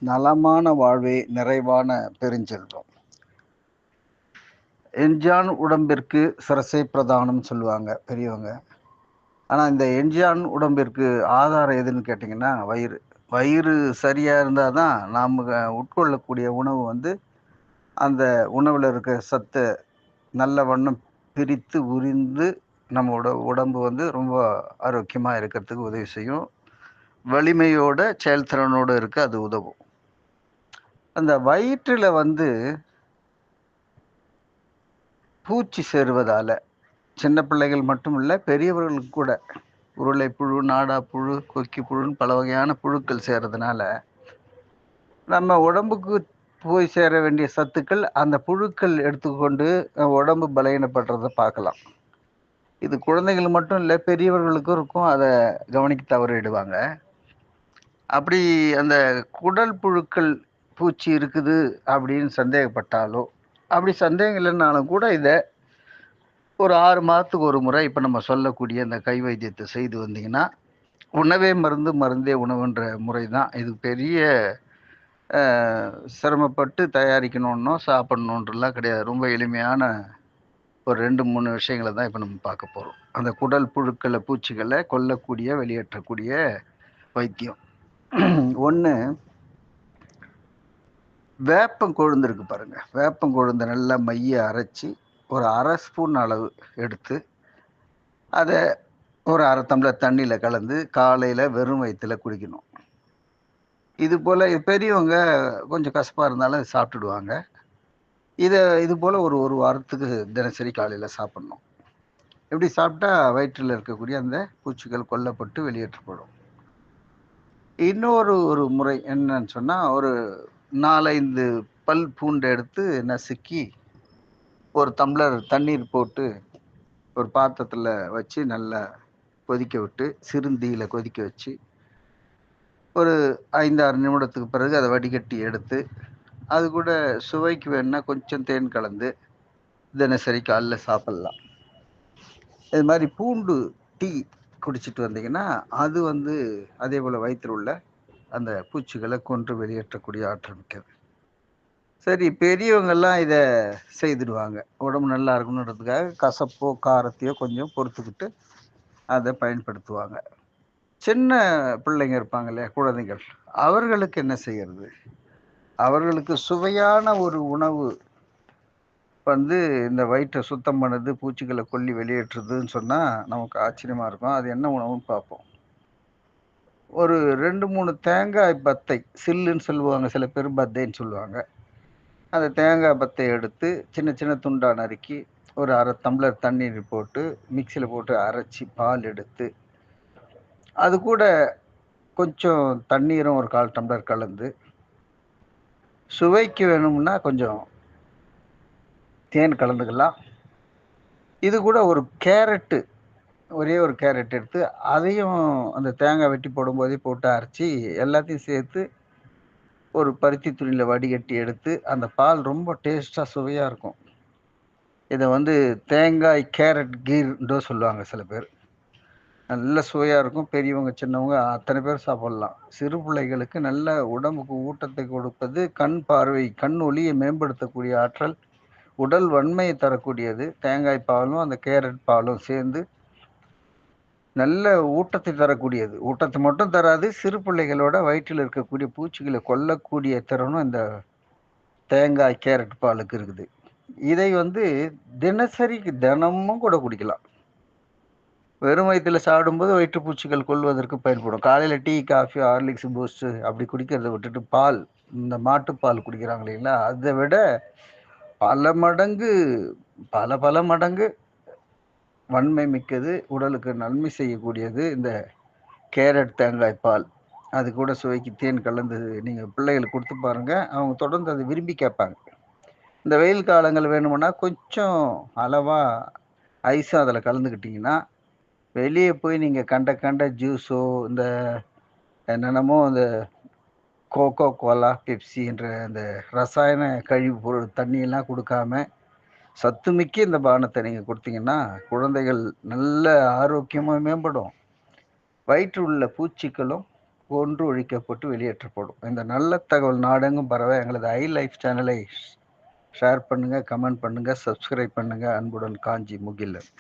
நலமான வாழ்வே நிறைவான பெருஞ்செல்வம். எஞ்சான் உடம்பிற்கு சிரசை பிரதானம் சொல்லுவாங்க பெரியவங்க. ஆனா இந்த எஞ்சான் உடம்பிற்கு ஆதாரம் எதுன்னு கேட்டிங்கன்னா வயிறு. வயிறு சரியா இருந்தால் தான் நாம் உட்கொள்ளக்கூடிய உணவு அந்த உணவில் இருக்க சத்தை நல்ல வண்ணம் பிரித்து உறிந்து நம்மளோட உடம்பு ரொம்ப ஆரோக்கியமாக இருக்கிறதுக்கு உதவி செய்யும். வலிமையோட செயல்திறனோடு இருக்க அது உதவும். அந்த வயிற்றில் பூச்சி சேருவதால சின்ன பிள்ளைகள் மட்டும் இல்லை, பெரியவர்களுக்கு கூட உருளை புழு, நாடா புழு, கொக்கி புழுன்னு பல வகையான புழுக்கள் சேர்றதுனால நம்ம உடம்புக்கு போய் சேர வேண்டிய சத்துக்கள் அந்த புழுக்கள் எடுத்துக்கொண்டு உடம்பு பலகீனப்படுறத பார்க்கலாம். இது குழந்தைகள் மட்டும் இல்லை, பெரியவர்களுக்கும் இருக்கும். அதை கவனிக்க தவறிடுவாங்க. அப்படி அந்த குடல் புழுக்கள் பூச்சி இருக்குது அப்படின்னு சந்தேகப்பட்டாலோ, அப்படி சந்தேகம் இல்லைன்னாலும் கூட இதை ஒரு 6 மாதத்துக்கு ஒரு முறை இப்போ நம்ம சொல்லக்கூடிய இந்த கை வைத்தியத்தை செய்து வந்தீங்கன்னா, உணவே மருந்து, மருந்தே உணவுன்ற முறை தான். இது பெரிய சிரமப்பட்டு தயாரிக்கணுன்னோ சாப்பிடணுன்றலாம் கிடையாது. ரொம்ப எளிமையான ஒரு 2-3 விஷயங்களை தான் இப்போ நம்ம பார்க்க போகிறோம். அந்த குடல் புழுக்களை, பூச்சிகளை கொல்லக்கூடிய, வெளியேற்றக்கூடிய வைத்தியம். ஒன்று, வேப்பம் கொழுந்து இருக்கு பாருங்க. வேப்பம் கொழுந்தை நல்லா மைய அரைச்சி ஒரு 1/2 ஸ்பூன் அளவு எடுத்து அதை ஒரு 1/2 டம்ளர் தண்ணியில் கலந்து காலையில் வெறும் வயிற்றுல குடிக்கணும். இது போல் பெரியவங்க கொஞ்சம் கசப்பாக இருந்தாலும் சாப்பிட்டுடுவாங்க. இது போல் ஒரு வாரத்துக்கு தினசரி காலையில் சாப்பிட்ணும். இப்படி சாப்பிட்டா வயிற்றில் இருக்கக்கூடிய அந்த பூச்சிகள் கொல்லப்பட்டு வெளியேற்றப்படும். இன்னொரு முறை என்னன்னு சொன்னால், ஒரு 4-5 பல் பூண்டை எடுத்து நசுக்கி ஒரு டம்ளர் தண்ணீர் போட்டு ஒரு பாத்திரத்தில் வச்சு நல்லா கொதிக்க விட்டு, சிறுந்தீயில் கொதிக்க வச்சு ஒரு 5-6 நிமிடத்துக்கு பிறகு அதை வடிகட்டி எடுத்து, அது கூட சுவைக்கு வேணுன்னா கொஞ்சம் தேன் கலந்து தினசரி காலைல சாப்பிட்லாம். இது மாதிரி பூண்டு டீ குடிச்சிட்டு வந்தீங்கன்னா அது அதே போல் வயிற்றில் உள்ள அந்த பூச்சிகளை கொன்று வெளியேற்றக்கூடிய ஆற்றல் மிக்கது. சரி, பெரியவங்கெல்லாம் இதை செய்துடுவாங்க. உடம்பு நல்லா இருக்கணுன்றதுக்காக கசப்போ காரத்தையோ கொஞ்சம் பொறுத்துக்கிட்டு அதை பயன்படுத்துவாங்க. சின்ன பிள்ளைங்க இருப்பாங்க இல்லையா, குழந்தைகள், அவர்களுக்கு என்ன செய்யறது? அவர்களுக்கு சுவையான ஒரு உணவு இந்த வயிற்றை சுத்தம் பண்ணுது, பூச்சிகளை கொல்லி வெளியேற்றுதுன்னு சொன்னால் நமக்கு ஆச்சரியமாக இருக்கும். அது என்ன உணவுன்னு பார்ப்போம். ஒரு 2-3 தேங்காய் பத்தை, சில்லுன்னு சொல்லுவாங்க, சில பேர் பத்தைன்னு சொல்லுவாங்க. அந்த தேங்காய் பத்தை எடுத்து சின்ன சின்ன துண்டாக நறுக்கி ஒரு 1/2 டம்ளர் தண்ணீர் போட்டு மிக்சியில் போட்டு அரைச்சி பால் எடுத்து அது கூட கொஞ்சம் தண்ணீரும் ஒரு 1/4 டம்ளர் கலந்து, சுவைக்கு வேணும்னா கொஞ்சம் தேன் கலந்துக்கலாம். இது கூட ஒரு கேரட்டு, ஒரே ஒரு கேரட் எடுத்து அதையும் அந்த தேங்காய் வெட்டி போடும்போதே போட்டு அரைச்சி எல்லாத்தையும் சேர்த்து ஒரு பருத்தி துணியில் வடிகட்டி எடுத்து, அந்த பால் ரொம்ப டேஸ்டாக சுவையாக இருக்கும். இதை தேங்காய் கேரட் கீர்ன்றோ சொல்லுவாங்க சில பேர். நல்ல சுவையாக இருக்கும். பெரியவங்க சின்னவங்க அத்தனை பேர் சாப்பிட்லாம். சிறு பிள்ளைகளுக்கு நல்ல உடம்புக்கு ஊட்டத்தை கொடுப்பது, கண் பார்வை, கண் ஒளியை மேம்படுத்தக்கூடிய ஆற்றல், உடல் வன்மையை தரக்கூடியது. தேங்காய் பாலும் அந்த கேரட் பாலும் சேர்ந்து நல்ல ஊட்டத்தை தரக்கூடியது. ஊட்டத்தை மட்டும் தராது, சிறு பிள்ளைகளோட வயிற்றில் இருக்கக்கூடிய பூச்சிகளை கொல்லக்கூடிய திறனும் இந்த தேங்காய் கேரட் பாலுக்கு இருக்குது. இதை தினசரி தினமும் கூட குடிக்கலாம். வெறும் வயிற்றுல சாப்பிடும்போது வயிற்றுப்பூச்சிகள் கொல்வதற்கு பயன்படும். காலையில் டீ, காஃபி, ஹார்லிக்ஸ், பூஸ்ட் அப்படி குடிக்கிறத விட்டுட்டு பால், இந்த மாட்டுப்பால் குடிக்கிறாங்க இல்லைங்களா, அதை விட பல மடங்கு வன்மை மிக்கது, உடலுக்கு நன்மை செய்யக்கூடியது இந்த கேரட் தேங்காய் பால். அது கூட சுவைக்கு தேன் கலந்து நீங்கள் பிள்ளைகளுக்கு கொடுத்து பாருங்கள். அவங்க தொடர்ந்து அதை விரும்பி கேட்பாங்க. இந்த வெயில் காலங்கள் வேணுமுன்னா கொஞ்சம் அளவாக ஐஸும் அதில் கலந்துக்கிட்டிங்கன்னா, வெளியே போய் நீங்கள் கண்ட ஜூஸோ, இந்த என்னென்னமோ இந்த கோகோ கோலா, பெப்சி என்ற அந்த ரசாயன கழிவு பொருள் தண்ணியெல்லாம் கொடுக்காம சத்துமிக்க இந்த பானத்தை நீங்கள் கொடுத்தீங்கன்னா குழந்தைகள் நல்ல ஆரோக்கியமாக மேம்படும். வயிற்று உள்ள பூச்சிகளும் கொன்று ஒழிக்கப்பட்டு வெளியேற்றப்படும். இந்த நல்ல தகவல் நாடெங்கும் பரவ எங்களது ஐ லைஃப் சேனலை ஷேர் பண்ணுங்க, கமெண்ட் பண்ணுங்க, சப்ஸ்கிரைப் பண்ணுங்க. அன்புடன் காஞ்சி முகிலன்.